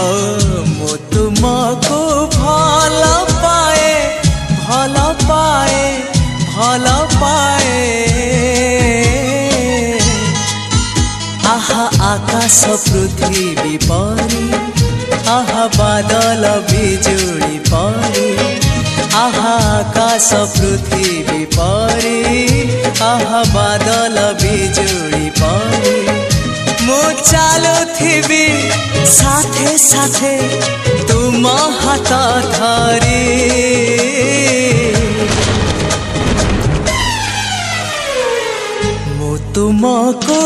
ओ मु तुमको भल पाए भल पाए भल पाए आहा आकाश पृथ्वी परी आहा बादल बिजुली परी आहा आकाश पृथ्वी परी आहा बादल बिजुली परी मु चालुथिबी साथे साथे तुम हाथ धरी मु तुमको